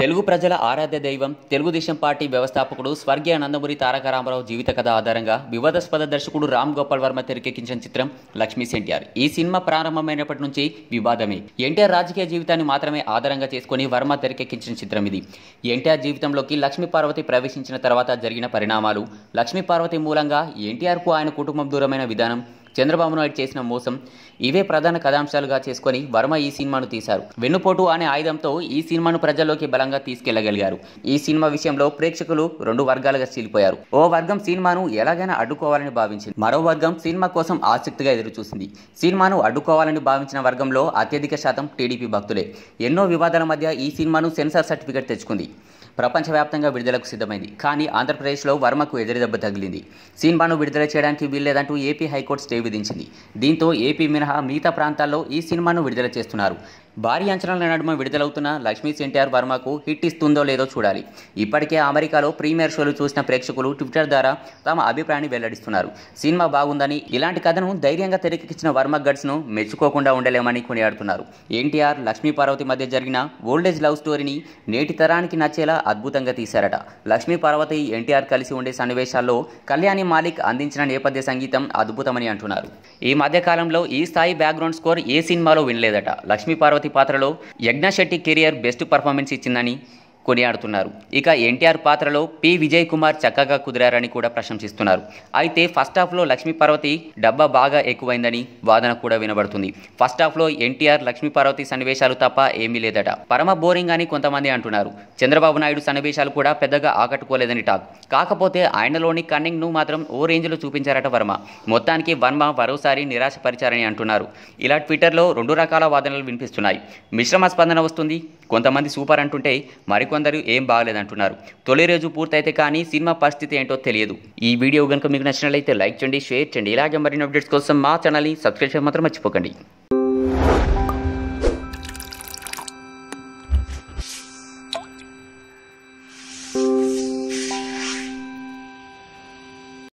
తెలుగు ప్రజల ఆరాధ్య దైవం తెలుగుదేశం పార్టీ వ్యవస్థాపకుడు స్వర్గీయ నందమూరి తారక రామారావు జీవిత కథ ఆధారంగా వివాదాస్పద దర్శకుడు రామ్ గోపాల్ వర్మ తెరకెక్కించిన చిత్రం లక్ష్మీస్ ఎన్టీఆర్. ఈ సినిమా ప్రారంభమైనప్పటి నుంచి వివాదమే. ఎన్టీఆర్ రాజకీయ జీవితాన్ని మాత్రమే ఆధారంగా చేసుకుని వర్మ తెరకెక్కించిన చిత్రం ఇది. ఎన్టీఆర్ జీవితంలోకి లక్ష్మీ పార్వతి ప్రవేశించిన తర్వాత జరిగిన పరిణామాలు, లక్ష్మీ పార్వతి మూలంగా ఎన్టీఆర్కు ఆయన కుటుంబం దూరమైన విధానం, చంద్రబాబు నాయుడు చేసిన మోసం, ఇవే ప్రధాన కథాంశాలుగా చేసుకుని వర్మ ఈ సినిమాను తీశారు. వెన్నుపోటు అనే ఆయుధంతో ఈ సినిమాను ప్రజల్లోకి బలంగా తీసుకెళ్లగలిగారు. ఈ సినిమా విషయంలో ప్రేక్షకులు రెండు వర్గాలుగా చీలిపోయారు. ఓ వర్గం సినిమాను ఎలాగైనా అడ్డుకోవాలని భావించింది, మరో వర్గం సినిమా కోసం ఆసక్తిగా ఎదురుచూసింది. సినిమాను అడ్డుకోవాలని భావించిన వర్గంలో అత్యధిక శాతం టీడీపీ భక్తులే. ఎన్నో వివాదాల మధ్య ఈ సినిమాను సెన్సార్ సర్టిఫికెట్ తెచ్చుకుంది. ప్రపంచవ్యాప్తంగా విడుదలకు సిద్ధమైంది. కానీ ఆంధ్రప్రదేశ్లో వర్మకు ఎదురుదెబ్బ తగిలింది. సినిమాను విడుదల చేయడానికి వీల్లేదంటూ ఏపీ హైకోర్టు స్టే విధించింది. దీంతో ఏపీ మినహా మిగతా ప్రాంతాల్లో ఈ సినిమాను విడుదల చేస్తున్నారు. భారీ అంచనాల నడుమ విడుదలవుతున్న లక్ష్మీస్ ఎన్టీఆర్ వర్మకు హిట్ ఇస్తుందో లేదో చూడాలి. ఇప్పటికే అమెరికాలో ప్రీమియర్ షోలు చూసిన ప్రేక్షకులు ట్విట్టర్ ద్వారా తమ అభిప్రాయాన్ని వెల్లడిస్తున్నారు. సినిమా బాగుందని, ఇలాంటి కథను ధైర్యంగా తెరకెక్కించిన వర్మ గట్స్ను మెచ్చుకోకుండా ఉండలేమని కొనియాడుతున్నారు. ఎన్టీఆర్ లక్ష్మీ పార్వతి మధ్య జరిగిన ఓల్డేజ్ లవ్ స్టోరీని నేటి తరానికి నచ్చేలా అద్భుతంగా తీశారట. లక్ష్మీ పార్వతి ఎన్టీఆర్ కలిసి ఉండే సన్నివేశాల్లో కళ్యాణి మాలిక్ అందించిన నేపథ్య సంగీతం అద్భుతమని అంటున్నారు. ఈ మధ్య కాలంలో ఈ స్థాయి బ్యాక్గ్రౌండ్ స్కోర్ ఏ సినిమాలో వినలేదట. లక్ష్మీ పార్వతి పాత్రలో యజ్ఞ శెట్టి కెరియర్ బెస్ట్ పర్ఫార్మెన్స్ ఇచ్చిందని కొనియాడుతున్నారు. ఇక ఎన్టీఆర్ పాత్రలో పి విజయ్ కుమార్ చక్కగా కుదిరారని కూడా ప్రశంసిస్తున్నారు. అయితే ఫస్ట్ హాఫ్లో లక్ష్మీ పార్వతి డబ్బా బాగా ఎక్కువైందని వాదన కూడా వినబడుతుంది. ఫస్ట్ హాఫ్లో ఎన్టీఆర్ లక్ష్మీ పార్వతి సన్నివేశాలు తప్ప ఏమీ లేదట. పరమ బోరింగ్ అని కొంతమంది అంటున్నారు. చంద్రబాబు నాయుడు సన్నివేశాలు కూడా పెద్దగా ఆకట్టుకోలేదని టాక్. కాకపోతే ఆయనలోని కన్నింగ్ను మాత్రం ఓ రేంజ్లో చూపించారట వర్మ. మొత్తానికి వర్మ మరోసారి నిరాశపరిచారని అంటున్నారు. ఇలా ట్విట్టర్లో రెండు రకాల వాదనలు వినిపిస్తున్నాయి. మిశ్రమ స్పందన వస్తుంది. కొంతమంది సూపర్ అంటుంటే మరికొందరు ఏం బాగలేదంటున్నారు. తొలి రోజు పూర్తయితే కానీ సినిమా పరిస్థితి ఏంటో తెలియదు. ఈ వీడియో కనుక మీకు నచ్చినట్లయితే లైక్ చేయండి, షేర్ చేయండి. ఇలాగే మరిన్ని అప్డేట్స్ కోసం మా ఛానల్ని సబ్స్క్రైబ్ చేయడం మాత్రం మర్చిపోకండి.